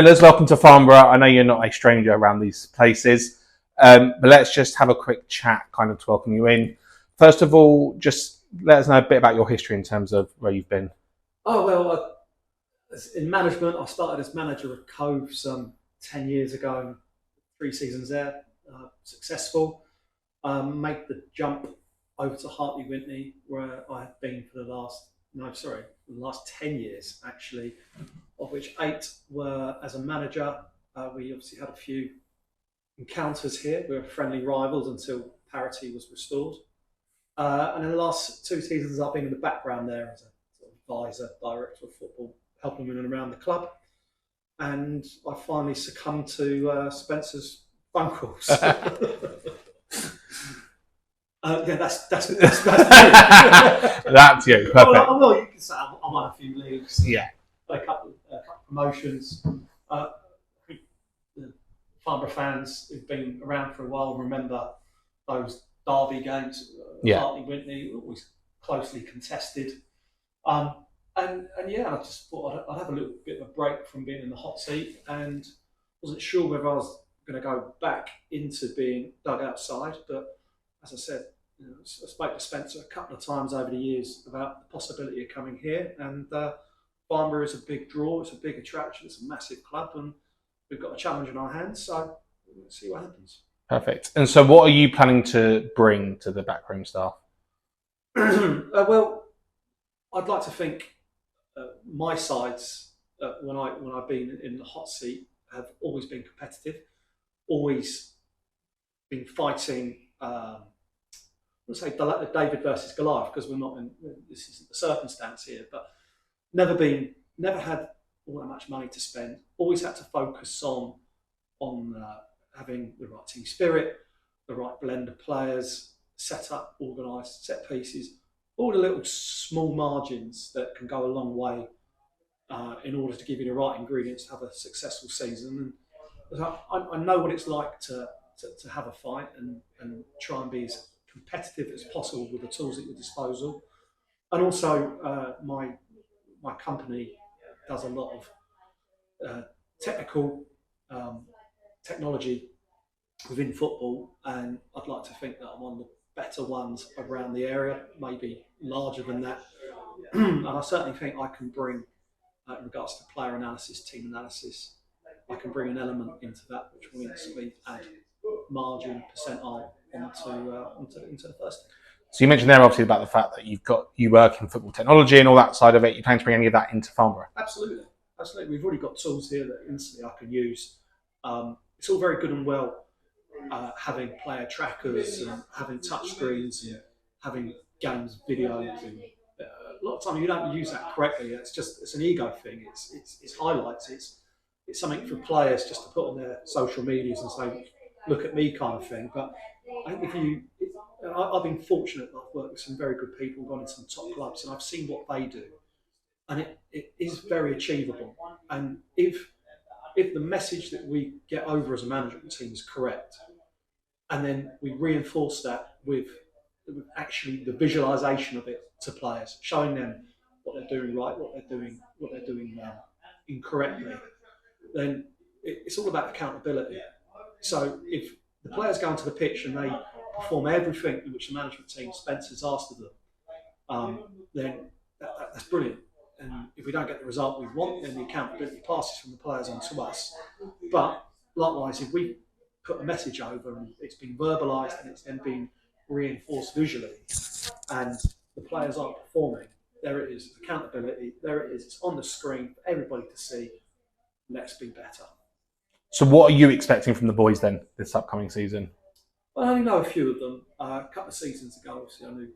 Millers, welcome to Farnborough. I know you're not a stranger around these places, but let's just have a quick chat kind of to welcome you in. First of all, just let us know a bit about your history in terms of where you've been. Oh, well, in management, I started as manager of Cove some 10 years ago, 3 seasons there, successful. Made the jump over to Hartley Wintney, where I have been for the last 10 years actually, of which 8 were as a manager. We obviously had a few encounters here. We were friendly rivals until parity was restored. And in the last 2 seasons, I've been in the background there as a sort of advisor, director of football, helping them in and around the club. And I finally succumbed to Spencer's phone calls. Yeah, that's me. That's you, perfect. Well, you can say I'm on a few leagues. Yeah. A couple of promotions. I think the Farnborough fans who've been around for a while remember those derby games. Hartley Wintney, always closely contested. And yeah, I just thought I'd have a little bit of a break from being in the hot seat, and wasn't sure whether I was going to go back into being dug outside. But as I said, I spoke to Spencer a couple of times over the years about the possibility of coming here, and Farnborough is a big draw, it's a big attraction, it's a massive club, and we've got a challenge in our hands, so let's see what happens. Perfect. And so what are you planning to bring to the backroom staff? Well, I'd like to think my sides, when I've been in the hot seat, have always been competitive, always been fighting. I wouldn't say David versus Goliath, because we're not in. This isn't the circumstance here, but never had all that much money to spend. Always had to focus on having the right team spirit, the right blend of players, set up, organised, set pieces, all the little small margins that can go a long way in order to give you the right ingredients to have a successful season. And I know what it's like to have a fight and try and be as competitive as possible with the tools at your disposal. And also, my company does a lot of technical technology within football, and I'd like to think that I'm one of the better ones around the area, maybe larger than that. And I certainly think I can bring, in regards to player analysis, team analysis, I can bring an element into that which will instantly add margin, percentile into the first team. So you mentioned there obviously about the fact that you work in football technology and all that side of it. You plan to bring any of that into Farnborough? Absolutely. We've already got tools here that instantly I can use. It's all very good and well having player trackers and having touch screens and having games videos. And a lot of times you don't use that correctly. It's an ego thing. It's highlights. It's something for players just to put on their social medias and say, "Look at me," kind of thing. But I think I've been fortunate that I've worked with some very good people, gone into some top clubs, and I've seen what they do, and it is very achievable. And if the message that we get over as a management team is correct, and then we reinforce that with actually the visualization of it to players, showing them what they're doing right, what they're doing incorrectly, then it's all about accountability. So if the players go onto the pitch and they perform everything in which the management team, Spencer's asked of them, then that's brilliant. And if we don't get the result we want, then the accountability passes from the players onto us. But likewise, if we put a message over and it's been verbalised and it's then been reinforced visually, and the players aren't performing, there it is, accountability, there it is, it's on the screen for everybody to see. Let's be better. So what are you expecting from the boys then this upcoming season? Well, I only know a few of them. A couple of seasons ago, obviously, I knew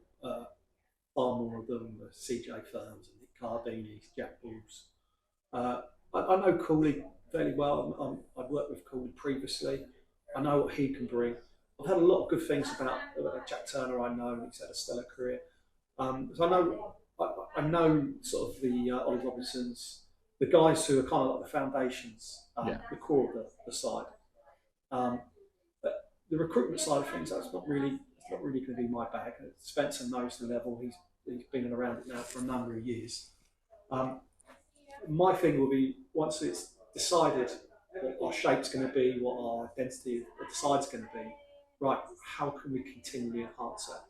far more of them, the CJ Firms and Nick Cardini, Jack Bulls. I know Cooley fairly well. I've worked with Cooley previously. I know what he can bring. I've heard a lot of good things about Jack Turner. I know he's had a stellar career. So I know sort of the Ollie Robinsons, the guys who are kind of like the foundations, the core of the side. But the recruitment side of things, that's not really going to be my bag. Spencer knows the level. He's been around it now for a number of years. My thing will be, once it's decided what our shape's going to be, what our identity of the side's going to be. Right, how can we continually enhance it?